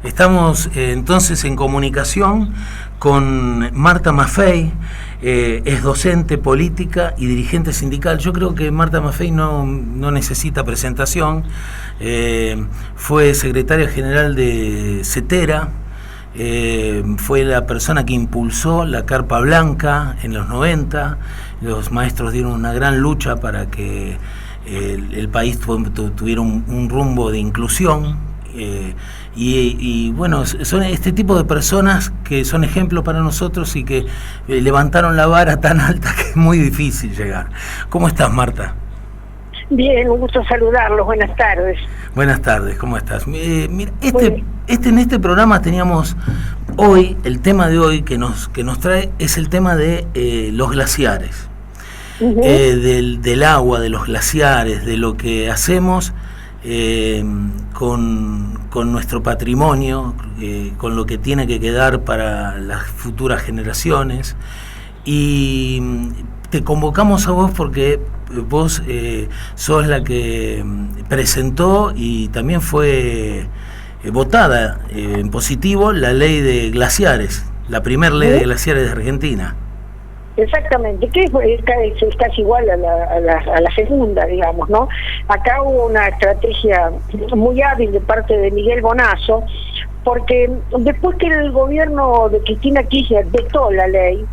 Estamos entonces en comunicación con Marta Maffei, es docente, política y dirigente sindical. Yo creo que Marta Maffei no necesita presentación, fue secretaria general de CETERA, fue la persona que impulsó la Carpa Blanca en los 90, los maestros dieron una gran lucha para que el país tuviera un rumbo de inclusión. Y bueno, son este tipo de personas que son ejemplos para nosotros y que levantaron la vara tan alta que es muy difícil llegar. ¿Cómo estás, Marta? Bien, un gusto saludarlos, buenas tardes. Buenas tardes, ¿cómo estás? Mira, en este programa teníamos hoy, el tema de hoy que nos trae es el tema de los glaciares, del agua, de los glaciares, de lo que hacemos con nuestro patrimonio, con lo que tiene que quedar para las futuras generaciones. Y te convocamos a vos porque vos sos la que presentó y también fue votada en positivo la ley de glaciares, la primera ley de glaciares de Argentina. Exactamente, que es casi igual a la segunda, digamos, ¿no? Acá hubo una estrategia muy hábil de parte de Miguel Bonazo, porque después que el gobierno de Cristina Kirchner vetó la ley,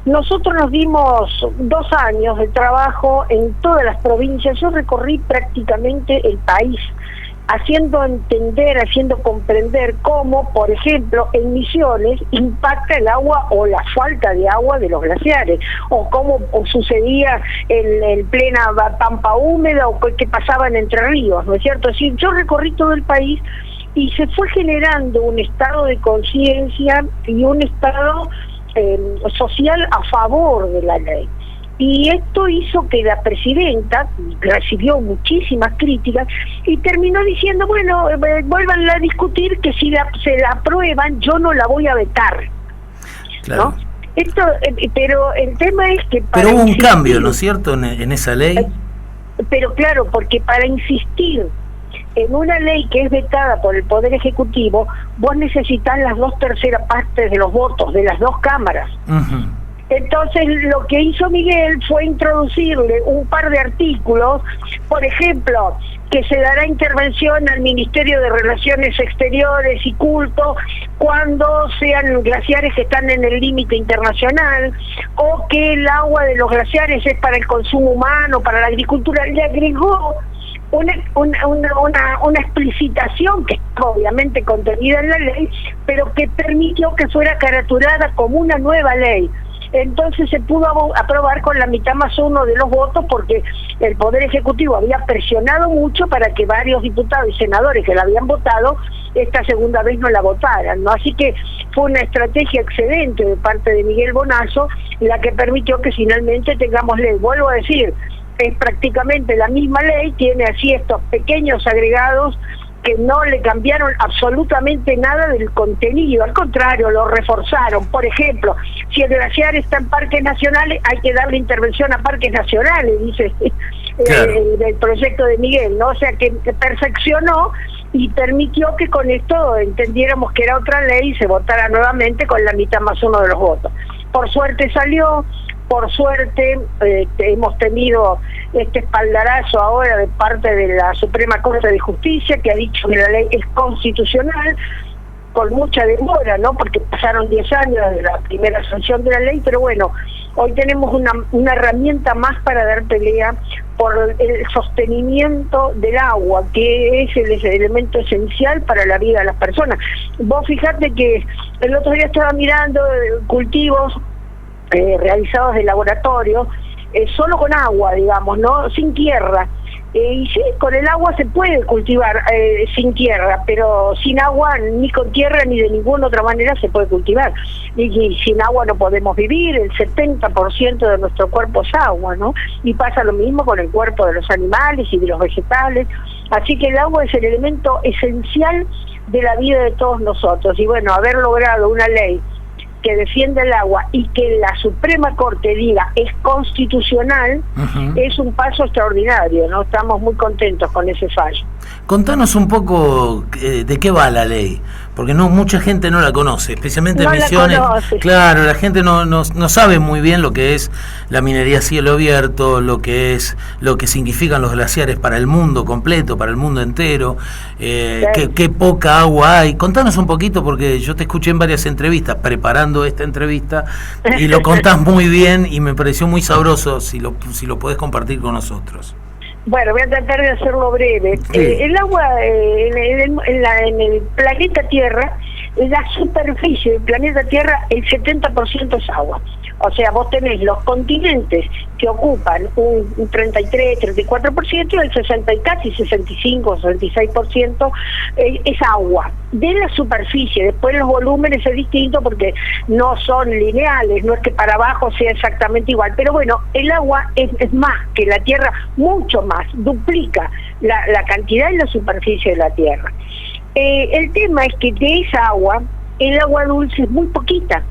nosotros nos dimos 2 años de trabajo en todas las provincias. Yo recorrí prácticamente el país, haciendo entender, haciendo comprender cómo, por ejemplo, en Misiones impacta el agua o la falta de agua de los glaciares, o cómo sucedía en plena pampa húmeda, o qué pasaba en Entre Ríos, ¿no es cierto? Es decir, yo recorrí todo el país y se fue generando un estado de conciencia y un estado social a favor de la ley. Y esto hizo que la presidenta recibió muchísimas críticas y terminó diciendo, bueno, vuelvan a discutir que si se la aprueban, yo no la voy a vetar. Claro. ¿No? Esto, pero el tema es que... Pero hubo un cambio, ¿no es cierto?, en esa ley. Pero claro, porque para insistir en una ley que es vetada por el Poder Ejecutivo, vos necesitas las 2/3 partes de los votos de las 2 cámaras. Entonces lo que hizo Miguel fue introducirle un par de artículos, por ejemplo, que se dará intervención al Ministerio de Relaciones Exteriores y Culto cuando sean glaciares que están en el límite internacional, o que el agua de los glaciares es para el consumo humano, para la agricultura. Le agregó una explicitación que está obviamente contenida en la ley, pero que permitió que fuera caraturada como una nueva ley. Entonces se pudo aprobar con la mitad más 1 de los votos, porque el Poder Ejecutivo había presionado mucho para que varios diputados y senadores que la habían votado esta segunda vez no la votaran, ¿no? Así que fue una estrategia excelente de parte de Miguel Bonazo la que permitió que finalmente tengamos ley. Vuelvo a decir, es prácticamente la misma ley, tiene así estos pequeños agregados que no le cambiaron absolutamente nada del contenido, al contrario, lo reforzaron. Por ejemplo, si el glaciar está en parques nacionales, hay que darle intervención a parques nacionales, dice claro. El proyecto de Miguel, ¿no? O sea que perfeccionó y permitió que con esto entendiéramos que era otra ley y se votara nuevamente con la mitad más 1 de los votos. Por suerte salió. Por suerte hemos tenido este espaldarazo ahora de parte de la Suprema Corte de Justicia, que ha dicho que la ley es constitucional, con mucha demora, ¿no? Porque pasaron 10 años de la primera sanción de la ley, pero bueno, hoy tenemos una herramienta más para dar pelea por el sostenimiento del agua, que es el elemento esencial para la vida de las personas. Vos fijate que el otro día estaba mirando cultivos realizados de laboratorio, solo con agua, digamos, ¿no? Sin tierra. Y sí, con el agua se puede cultivar sin tierra, pero sin agua, ni con tierra, ni de ninguna otra manera se puede cultivar. Y sin agua no podemos vivir, el 70% de nuestro cuerpo es agua, ¿no? Y pasa lo mismo con el cuerpo de los animales y de los vegetales. Así que el agua es el elemento esencial de la vida de todos nosotros. Y bueno, haber logrado una ley que defiende el agua y que la Suprema Corte diga es constitucional, es un paso extraordinario, ¿no? Estamos muy contentos con ese fallo. Contanos un poco de qué va la ley, porque no mucha gente no la conoce, especialmente en No la Misiones. conoce. Claro, la gente no sabe muy bien lo que es la minería a cielo abierto, lo que significan los glaciares para el mundo completo, para el mundo entero, qué poca agua hay. Contanos un poquito, porque yo te escuché en varias entrevistas, preparando esta entrevista, y lo contás muy bien y me pareció muy sabroso, si lo podés compartir con nosotros. Bueno, voy a tratar de hacerlo breve. Sí. El agua en el planeta Tierra, la superficie del planeta Tierra, el 70% es agua. O sea, vos tenés los continentes que ocupan un 33, 34%, y el 60, casi 65, 66% es agua. De la superficie, después los volúmenes es distinto porque no son lineales, no es que para abajo sea exactamente igual. Pero bueno, el agua es más que la Tierra, mucho más, duplica la cantidad y la superficie de la Tierra. El tema es que de esa agua, el agua dulce es muy poquita.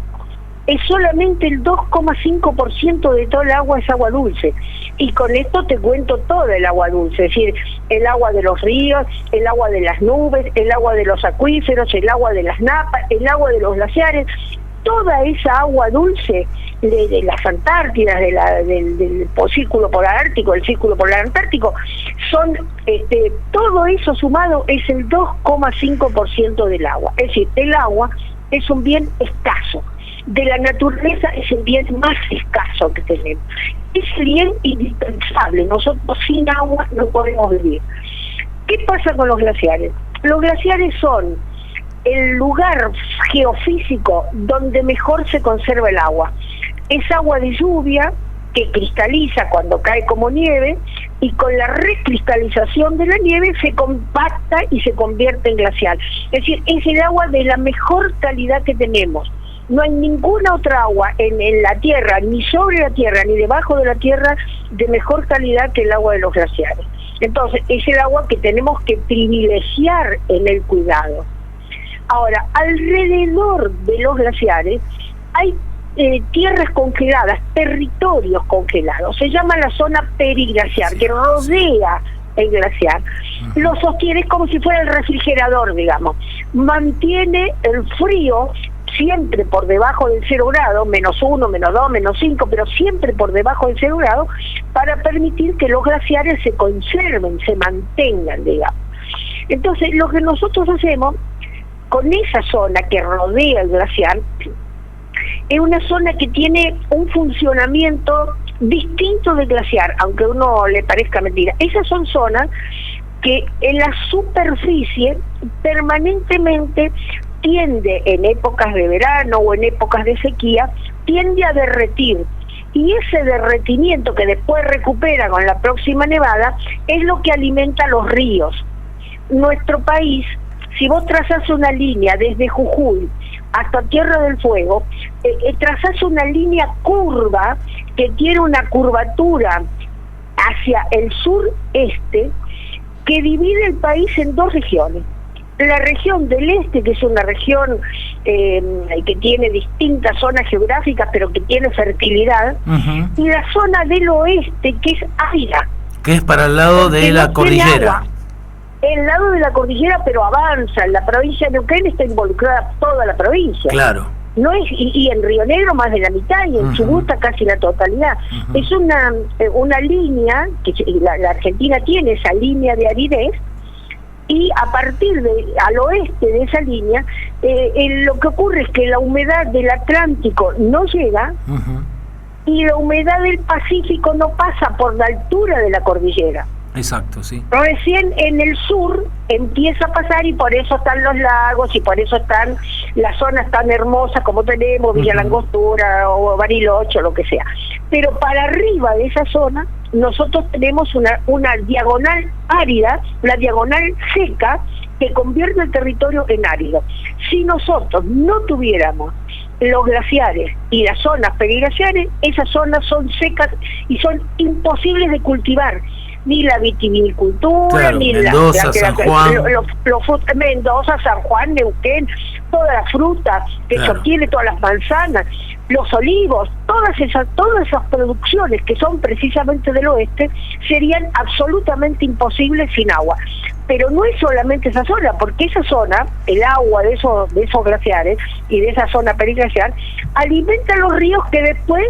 Es solamente el 2,5% de toda el agua es agua dulce. Y con esto te cuento todo el agua dulce, es decir, el agua de los ríos, el agua de las nubes, el agua de los acuíferos, el agua de las napas, el agua de los glaciares. Toda esa agua dulce de las Antártidas, del círculo polar ártico, el círculo polar antártico, son todo eso sumado es el 2,5% del agua. Es decir, el agua es un bien escaso. De la naturaleza es el bien más escaso que tenemos. Es el bien indispensable. Nosotros sin agua no podemos vivir. ¿Qué pasa con los glaciares? Los glaciares son el lugar geofísico donde mejor se conserva el agua. Es agua de lluvia que cristaliza cuando cae como nieve, y con la recristalización de la nieve se compacta y se convierte en glacial. Es decir, es el agua de la mejor calidad que tenemos. No hay ninguna otra agua en la tierra, ni sobre la tierra, ni debajo de la tierra, de mejor calidad que el agua de los glaciares. Entonces, es el agua que tenemos que privilegiar en el cuidado. Ahora, alrededor de los glaciares hay tierras congeladas, territorios congelados. Se llama la zona periglaciar, que rodea el glaciar. Lo sostiene como si fuera el refrigerador, digamos. Mantiene el frío siempre por debajo del 0 grado, -1, -2, -5, pero siempre por debajo del 0 grado, para permitir que los glaciares se conserven, se mantengan, digamos. Entonces, lo que nosotros hacemos con esa zona que rodea el glaciar, es una zona que tiene un funcionamiento distinto del glaciar, aunque a uno le parezca mentira. Esas son zonas que en la superficie permanentemente tiende, en épocas de verano o en épocas de sequía, tiende a derretir. Y ese derretimiento que después recupera con la próxima nevada es lo que alimenta los ríos. Nuestro país, si vos trazás una línea desde Jujuy hasta Tierra del Fuego, trazás una línea curva que tiene una curvatura hacia el sureste que divide el país en dos regiones. La región del este, que es una región que tiene distintas zonas geográficas, pero que tiene fertilidad, y la zona del oeste, que es árida. Que es para el lado de la cordillera. El lado de la cordillera, pero avanza. En la provincia de Neuquén está involucrada toda la provincia. Claro. No es, y en Río Negro más de la mitad, y en Chubut casi la totalidad. Es una línea, que la Argentina tiene esa línea de aridez, y a partir al oeste de esa línea, lo que ocurre es que la humedad del Atlántico no llega, y la humedad del Pacífico no pasa por la altura de la cordillera. Exacto, sí. Recién en el sur empieza a pasar, y por eso están los lagos, y por eso están las zonas tan hermosas como tenemos, Villa Langostura o Bariloche o lo que sea. Pero para arriba de esa zona nosotros tenemos una diagonal árida, la diagonal seca, que convierte el territorio en árido. Si nosotros no tuviéramos los glaciares y las zonas periglaciares, esas zonas son secas y son imposibles de cultivar. Ni la vitivinicultura, claro, ni Mendoza, San Juan. Mendoza, San Juan, Neuquén, toda la fruta que se obtiene, todas las manzanas, los olivos, todas esas producciones que son precisamente del oeste, serían absolutamente imposibles sin agua. Pero no es solamente esa zona, porque esa zona, el agua de esos glaciares y de esa zona periglaciar, alimenta los ríos que después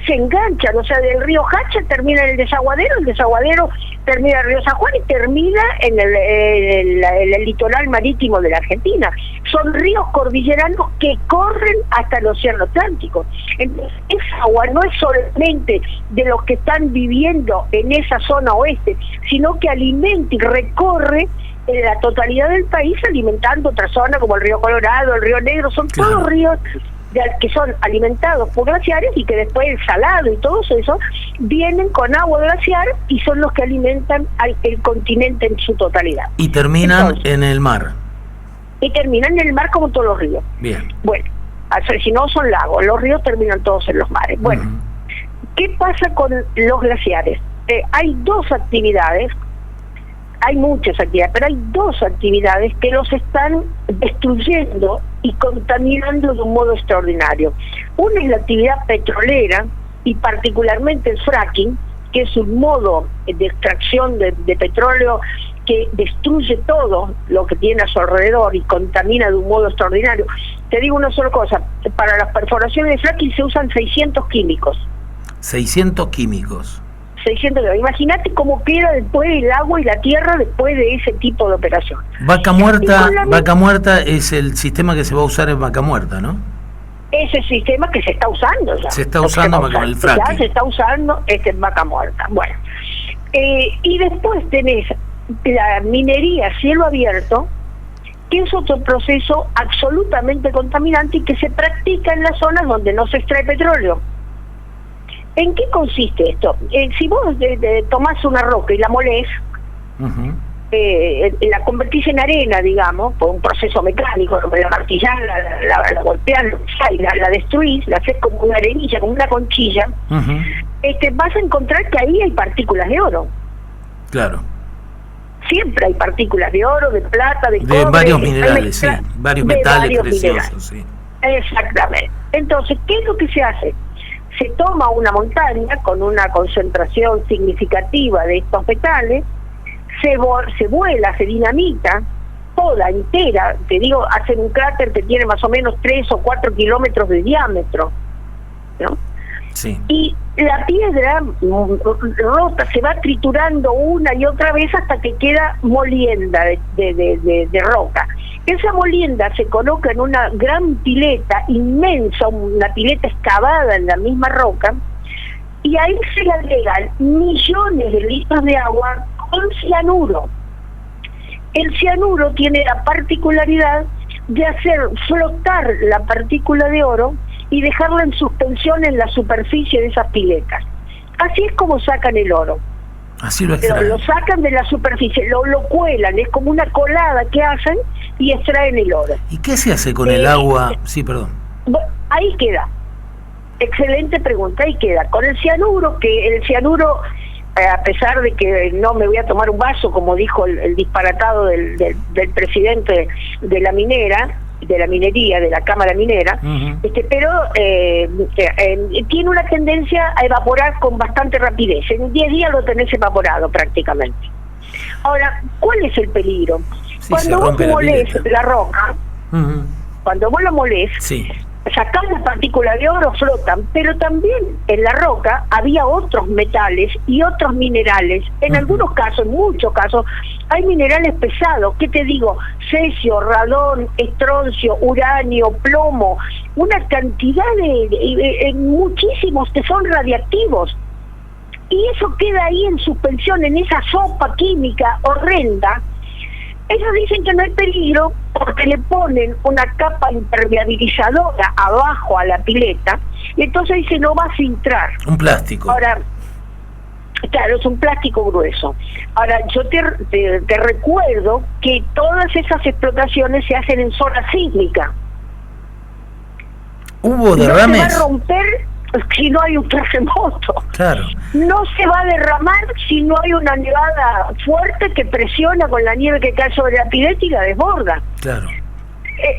se enganchan. O sea, del río Hacha termina en el desaguadero termina en el río San Juan y termina en el litoral marítimo de la Argentina. Son ríos cordilleranos que corren hasta el océano Atlántico. Entonces, esa agua no es solamente de los que están viviendo en esa zona oeste, sino que alimenta y recorre en la totalidad del país, alimentando otras zonas como el río Colorado, el río Negro. Son todos ríos que son alimentados por glaciares y que después el salado y todo eso vienen con agua glaciar y son los que alimentan el continente en su totalidad. Y terminan en el mar. Y terminan en el mar como todos los ríos. Bien. Bueno, si no son lagos, los ríos terminan todos en los mares. Bueno, ¿qué pasa con los glaciares? Hay dos actividades, hay muchas actividades, pero hay dos actividades que los están destruyendo y contaminando de un modo extraordinario. Una es la actividad petrolera y particularmente el fracking, que es un modo de extracción de petróleo que destruye todo lo que tiene a su alrededor y contamina de un modo extraordinario. Te digo una sola cosa, para las perforaciones de fracking se usan 600 químicos. 600 químicos. 600. Imagínate cómo queda después el agua y la tierra después de ese tipo de operación. Vaca muerta es el sistema que se va a usar en Vaca Muerta, ¿no? Ese sistema que se está usando ya. Se está usando con el fracking. Ya se está usando en Vaca Muerta. Bueno, y después tenés la minería a cielo abierto, que es otro proceso absolutamente contaminante y que se practica en las zonas donde no se extrae petróleo. ¿En qué consiste esto? Si vos tomás una roca y la molés, la convertís en arena, digamos, por un proceso mecánico, la martillás, la golpeás, la destruís, la haces como una arenilla, como una conchilla, vas a encontrar que ahí hay partículas de oro. Claro. Siempre hay partículas de oro, de plata, de cobre. De varios minerales, sí. Varios metales preciosos, sí. Exactamente. Entonces, ¿qué es lo que se hace? Se toma una montaña con una concentración significativa de estos metales, se vuela, se dinamita, toda entera, te digo, hacen un cráter que tiene más o menos 3 o 4 kilómetros de diámetro, ¿no? Sí. Y la piedra rota se va triturando una y otra vez hasta que queda molienda de roca. Esa molienda se coloca en una gran pileta inmensa, una pileta excavada en la misma roca, y ahí se le agregan millones de litros de agua con cianuro. El cianuro tiene la particularidad de hacer flotar la partícula de oro y dejarla en suspensión en la superficie de esas piletas. Así es como sacan el oro. Así lo extraen. Pero lo sacan de la superficie, lo cuelan, es como una colada que hacen y extraen el oro. ¿Y qué se hace con el agua? Sí, perdón. Ahí queda. Excelente pregunta, ahí queda. Con el cianuro, que el cianuro, a pesar de que no me voy a tomar un vaso, como dijo el disparatado del presidente de la minera, de la minería, de la Cámara Minera, pero tiene una tendencia a evaporar con bastante rapidez. En 10 días lo tenés evaporado prácticamente. Ahora, ¿cuál es el peligro? Sí, cuando vos molés la roca, cuando vos la molés, sacás las partículas de oro, flotan, pero también en la roca había otros metales y otros minerales. En algunos casos, en muchos casos, hay minerales pesados, ¿qué te digo? Cesio, radón, estroncio, uranio, plomo, una cantidad de muchísimos que son radiactivos. Y eso queda ahí en suspensión, en esa sopa química horrenda. Ellos dicen que no hay peligro porque le ponen una capa impermeabilizadora abajo a la pileta y entonces dice no va a filtrar. Un plástico. Ahora, claro, es un plástico grueso. Ahora, yo te recuerdo que todas esas explotaciones se hacen en zona sísmica. ¿Hubo derrames? No se va a romper si no hay un terremoto. Claro. No se va a derramar si no hay una nevada fuerte que presiona con la nieve que cae sobre la pileta y la desborda. Claro.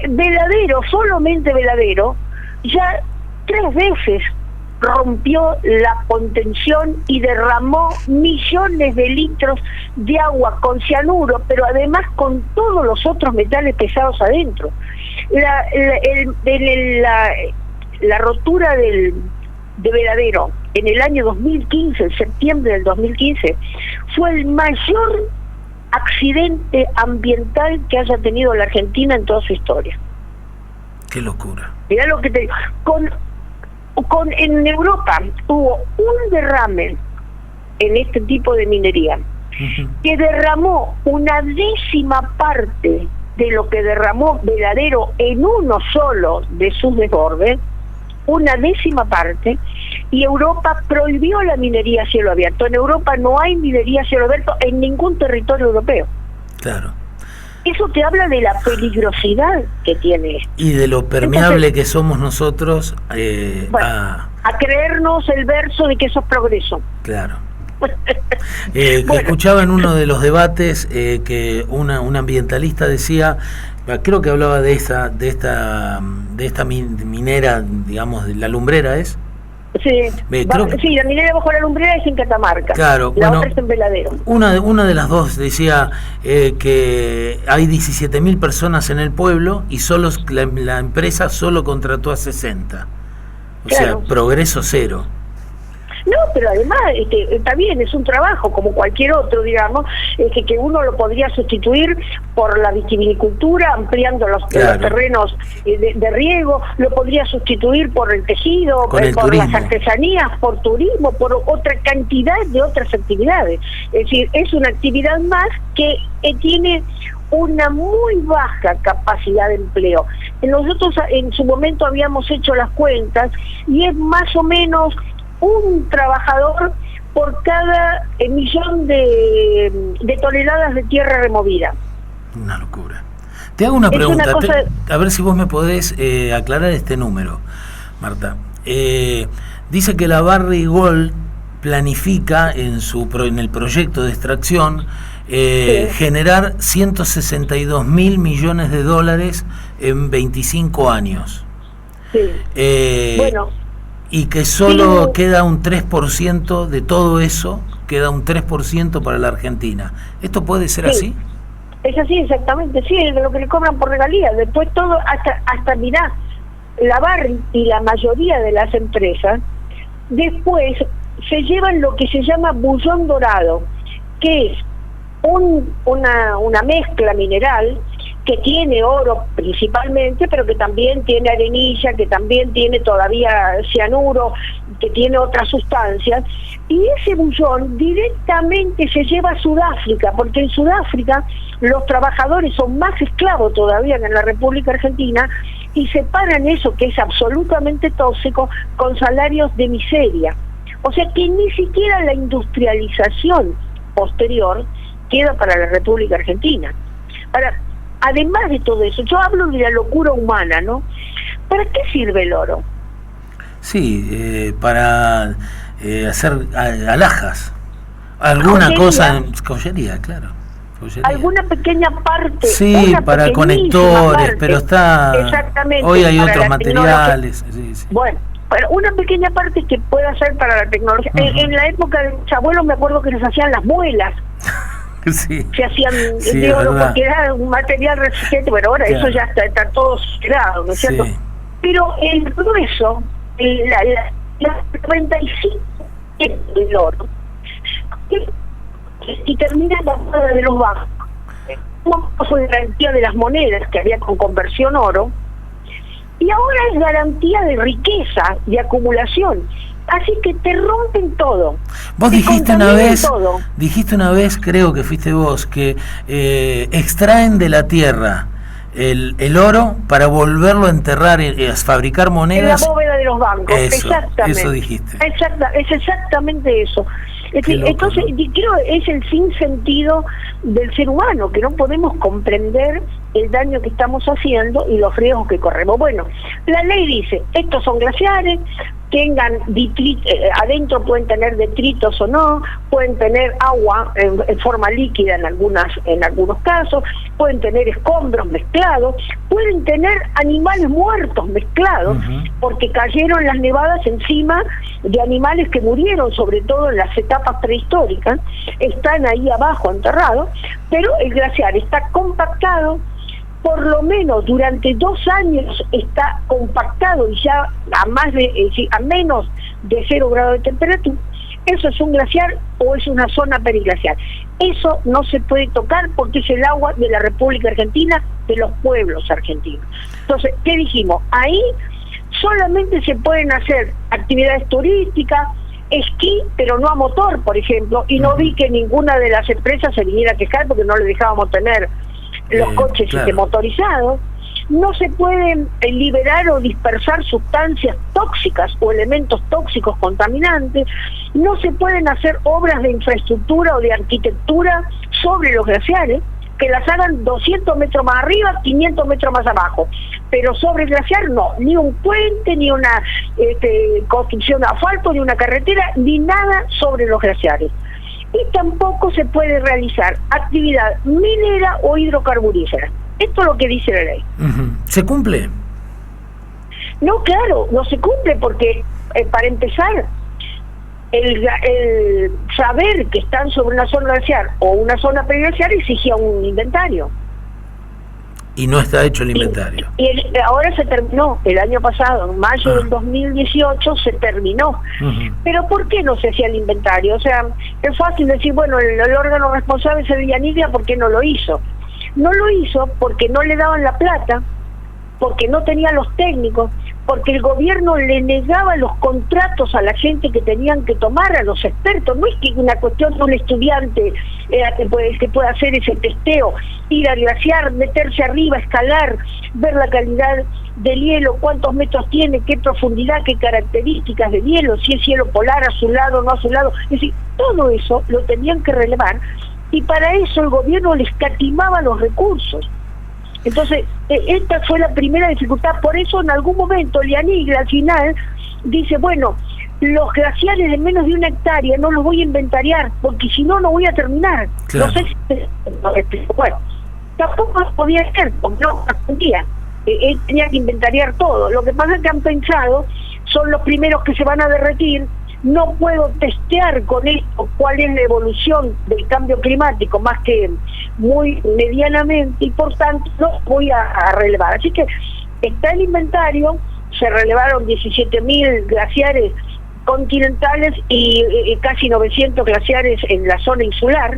Veladero, solamente Veladero, ya 3 veces rompió la contención y derramó millones de litros de agua con cianuro, pero además con todos los otros metales pesados adentro. La rotura de Veladero en el año 2015, en septiembre del 2015, fue el mayor accidente ambiental que haya tenido la Argentina en toda su historia. Qué locura. Mirá lo que te digo. En Europa hubo un derrame en este tipo de minería que derramó una 10ª parte de lo que derramó Veladero en uno solo de sus desbordes, una 10ª parte, y Europa prohibió la minería a cielo abierto. En Europa no hay minería a cielo abierto en ningún territorio europeo. Claro. Eso te habla de la peligrosidad que tiene esto. Y de lo permeable que somos nosotros a creernos el verso de que eso es progreso. Claro. Escuchaba en uno de los debates que una ambientalista decía, creo que hablaba de esta minera, digamos, de la lumbrera, ¿es? Sí, sí, la minera bajo la lumbrera es en Catamarca. Claro, la otra es en Veladero. Una de las dos decía que hay 17.000 personas en el pueblo y solo la empresa solo contrató a 60. O sea, progreso cero. No, pero además está bien, es un trabajo como cualquier otro, digamos, que uno lo podría sustituir por la vitivinicultura, ampliando los terrenos de riego, lo podría sustituir por el tejido, por las artesanías, por turismo, por otra cantidad de otras actividades. Es decir, es una actividad más que tiene una muy baja capacidad de empleo. Nosotros en su momento habíamos hecho las cuentas y es más o menos un trabajador por cada millón de toneladas de tierra removida. Una locura. Te hago una pregunta, a ver si vos me podés aclarar este número, Marta. Dice que la Barrick Gold planifica en el proyecto de extracción generar 162.000 millones de dólares en 25 años. Sí. Bueno, y que solo queda un 3% de todo eso, queda un 3% para la Argentina. ¿Esto puede ser así? Es así, exactamente, sí, es lo que le cobran por regalías. Después todo, hasta mirá, la Barrick y la mayoría de las empresas, después se llevan lo que se llama bullón dorado, que es una mezcla mineral que tiene oro principalmente, pero que también tiene arenilla, que también tiene todavía cianuro, que tiene otras sustancias, y ese bullón directamente se lleva a Sudáfrica, porque en Sudáfrica los trabajadores son más esclavos todavía que en la República Argentina, y separan eso, que es absolutamente tóxico, con salarios de miseria. O sea que ni siquiera la industrialización posterior queda para la República Argentina. Además de todo eso, yo hablo de la locura humana, ¿no? ¿Para qué sirve el oro? Sí, para hacer alhajas, alguna cosa, joyería, claro. Joyería. Alguna pequeña parte. Sí, para conectores, parte, pero está... Exactamente. Hoy hay otros materiales. Sí. Bueno, pero una pequeña parte que pueda ser para la tecnología. En la época de mis abuelos me acuerdo que nos hacían las muelas. Sí. Se hacían de oro porque era un material resistente. Bueno, ahora eso ya está todo cerrado, ¿no es cierto? Pero el grueso, la 95 del oro, y termina la moda de los bancos. Como fue garantía de las monedas que había con conversión oro, y ahora es garantía de riqueza, de acumulación. Así que te rompen todo. Vos dijiste una vez, creo que fuiste vos, que extraen de la tierra el oro para volverlo a enterrar, a fabricar monedas. En la bóveda de los bancos. Exactamente. Eso dijiste. Es exactamente eso. Entonces, creo que es el sinsentido del ser humano, que no podemos comprender el daño que estamos haciendo y los riesgos que corremos. Bueno, la ley dice, estos son glaciares, tengan adentro pueden tener detritos o no, pueden tener agua en forma líquida en algunos casos, pueden tener escombros mezclados, pueden tener animales muertos mezclados, porque cayeron las nevadas encima de animales que murieron, sobre todo en las etapas prehistóricas, están ahí abajo enterrados, pero el glaciar está compactado. Por lo menos durante 2 años está compactado y ya a menos de 0 grados de temperatura. Eso es un glaciar o es una zona periglacial. Eso no se puede tocar porque es el agua de la República Argentina, de los pueblos argentinos. Entonces, ¿qué dijimos? Ahí solamente se pueden hacer actividades turísticas, esquí, pero no a motor, por ejemplo, y no vi que ninguna de las empresas se viniera a quejar porque no le dejábamos tener los coches motorizados. No se pueden liberar o dispersar sustancias tóxicas o elementos tóxicos contaminantes. No se pueden hacer obras de infraestructura o de arquitectura sobre los glaciares, que las hagan 200 metros más arriba, 500 metros más abajo. Pero sobre el glaciar no, ni un puente, ni una construcción de asfalto, ni una carretera, ni nada sobre los glaciares. Y tampoco se puede realizar actividad minera o hidrocarburífera. Esto es lo que dice la ley. ¿Se cumple? No, claro, no se cumple porque, para empezar, el saber que están sobre una zona glaciar o una zona periglaciar exigía un inventario. Y no está hecho el inventario. Y ahora se terminó, el año pasado, en mayo del 2018 se terminó. Pero ¿por qué no se hacía el inventario? O sea, es fácil decir, bueno, el órgano responsable es el Villaniglia, ¿por qué no lo hizo? No lo hizo porque no le daban la plata, porque no tenía los técnicos, porque el gobierno le negaba los contratos a la gente que tenían que tomar, a los expertos. No es que una cuestión de un estudiante que pueda hacer ese testeo, ir al glaciar, meterse arriba, escalar, ver la calidad del hielo, cuántos metros tiene, qué profundidad, qué características del hielo, si es hielo polar a su lado o no a su lado. Es decir, todo eso lo tenían que relevar y para eso el gobierno les escatimaba los recursos. Entonces, esta fue la primera dificultad. Por eso en algún momento Lianiglia al final dice, bueno, los glaciares de menos de 1 hectárea no los voy a inventariar, porque si no, no voy a terminar. Claro. No sé si... Bueno, tampoco podía hacer, porque no respondía. Él tenía que inventariar todo. Lo que pasa es que han pensado, son los primeros que se van a derretir, no puedo testear con esto cuál es la evolución del cambio climático, más que muy medianamente, y por tanto no voy a relevar. Así que está el inventario, se relevaron 17.000 glaciares continentales y casi 900 glaciares en la zona insular.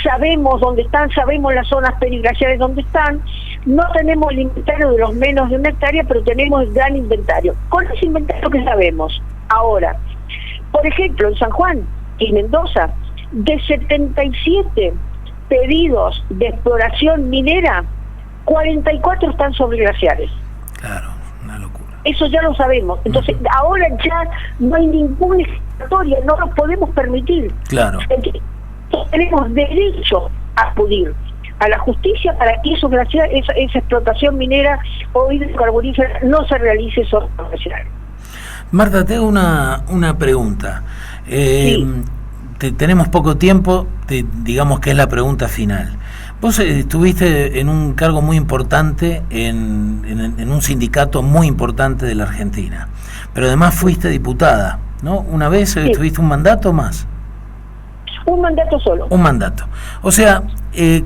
Sabemos dónde están, sabemos las zonas periglaciares dónde están. No tenemos el inventario de los menos de 1 hectárea, pero tenemos el gran inventario. Con ese inventario que sabemos ahora, por ejemplo, en San Juan y Mendoza, de 77 pedidos de exploración minera, 44 están sobre glaciares. Claro, una locura. Eso ya lo sabemos. Entonces, ahora ya no hay ninguna escapatoria, no lo podemos permitir. Claro. Entonces, tenemos derecho a acudir a la justicia para que esos glaciares, esa explotación minera o hidrocarburífera no se realice sobre los glaciares. Marta, te hago una pregunta. Sí. Tenemos poco tiempo, digamos que es la pregunta final. Vos estuviste en un cargo muy importante, en un sindicato muy importante de la Argentina, pero además fuiste diputada, ¿no? ¿Una vez tuviste un mandato o más? Un mandato solo. Un mandato. O sea,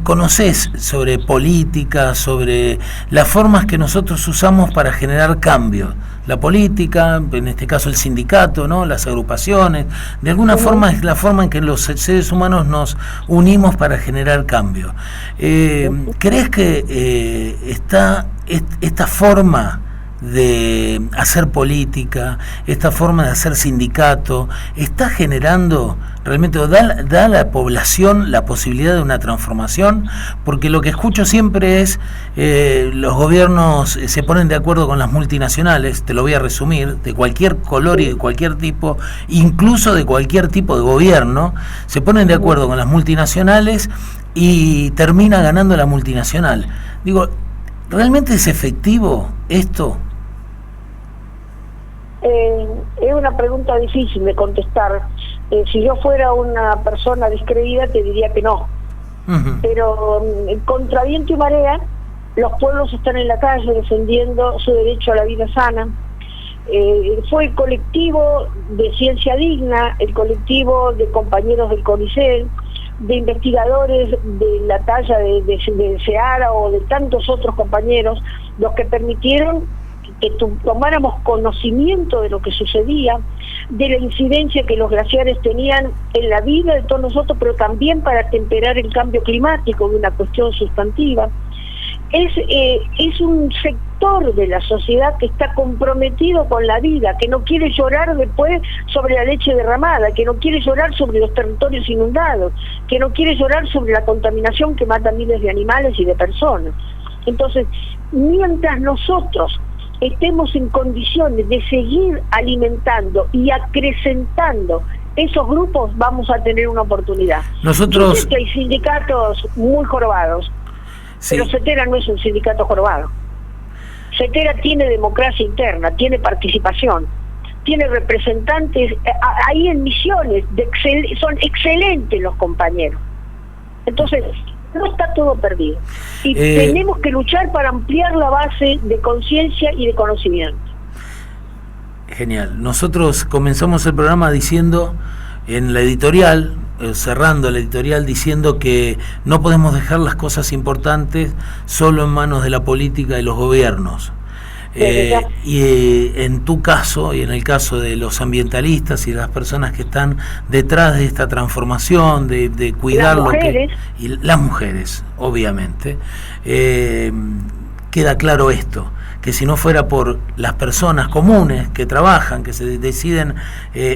conocés sobre política, sobre las formas que nosotros usamos para generar cambios. La política, en este caso el sindicato, ¿no? Las agrupaciones, de alguna forma es la forma en que los seres humanos nos unimos para generar cambio. ¿Crees que esta forma de hacer política, esta forma de hacer sindicato, está generando realmente, o da a la población la posibilidad de una transformación? Porque lo que escucho siempre es los gobiernos se ponen de acuerdo con las multinacionales, te lo voy a resumir, de cualquier color y de cualquier tipo, incluso de cualquier tipo de gobierno, se ponen de acuerdo con las multinacionales y termina ganando la multinacional. Digo, ¿realmente es efectivo esto? Es una pregunta difícil de contestar. Si yo fuera una persona descreída te diría que no. Pero contra viento y marea, los pueblos están en la calle defendiendo su derecho a la vida sana. Fue el colectivo de Ciencia Digna, el colectivo de compañeros del CONICET, de investigadores de la talla de Seara o de tantos otros compañeros, los que permitieron que tomáramos conocimiento de lo que sucedía, de la incidencia que los glaciares tenían en la vida de todos nosotros, pero también para temperar el cambio climático, de una cuestión sustantiva. Es un sector de la sociedad que está comprometido con la vida, que no quiere llorar después sobre la leche derramada, que no quiere llorar sobre los territorios inundados, que no quiere llorar sobre la contaminación que mata miles de animales y de personas. Entonces, mientras nosotros estemos en condiciones de seguir alimentando y acrecentando esos grupos, vamos a tener una oportunidad. Yo sé que hay sindicatos muy jorobados, sí, pero CETERA no es un sindicato jorobado. CETERA tiene democracia interna, tiene participación, tiene representantes ahí en Misiones, son excelentes los compañeros. Entonces, no está todo perdido. Y tenemos que luchar para ampliar la base de conciencia y de conocimiento. Genial. Nosotros comenzamos el programa diciendo, en la editorial, cerrando la editorial, diciendo que no podemos dejar las cosas importantes solo en manos de la política y los gobiernos. Y en tu caso, y en el caso de los ambientalistas y de las personas que están detrás de esta transformación, de cuidar lo que... Y las mujeres, obviamente, queda claro esto, que si no fuera por las personas comunes que trabajan, que se deciden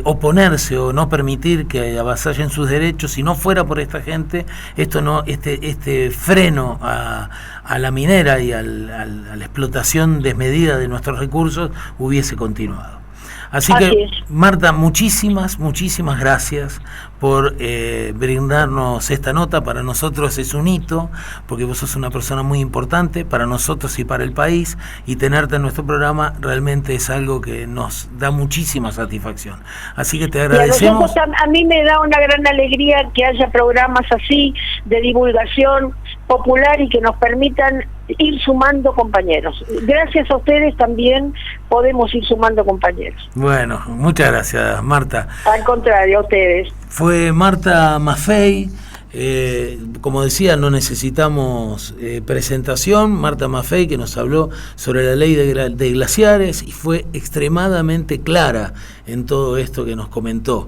oponerse o no permitir que avasallen sus derechos, si no fuera por esta gente, esto no, este freno a la minera y a la explotación desmedida de nuestros recursos hubiese continuado. Así que, Marta, muchísimas gracias por brindarnos esta nota. Para nosotros es un hito, porque vos sos una persona muy importante para nosotros y para el país, y tenerte en nuestro programa realmente es algo que nos da muchísima satisfacción. Así que te agradecemos. A mí me da una gran alegría que haya programas así de divulgación popular y que nos permitan ir sumando compañeros. Gracias a ustedes también podemos ir sumando compañeros. Bueno, muchas gracias, Marta. Al contrario, a ustedes. Fue Marta Maffei. Como decía, no necesitamos presentación. Marta Maffei, que nos habló sobre la ley de glaciares y fue extremadamente clara en todo esto que nos comentó.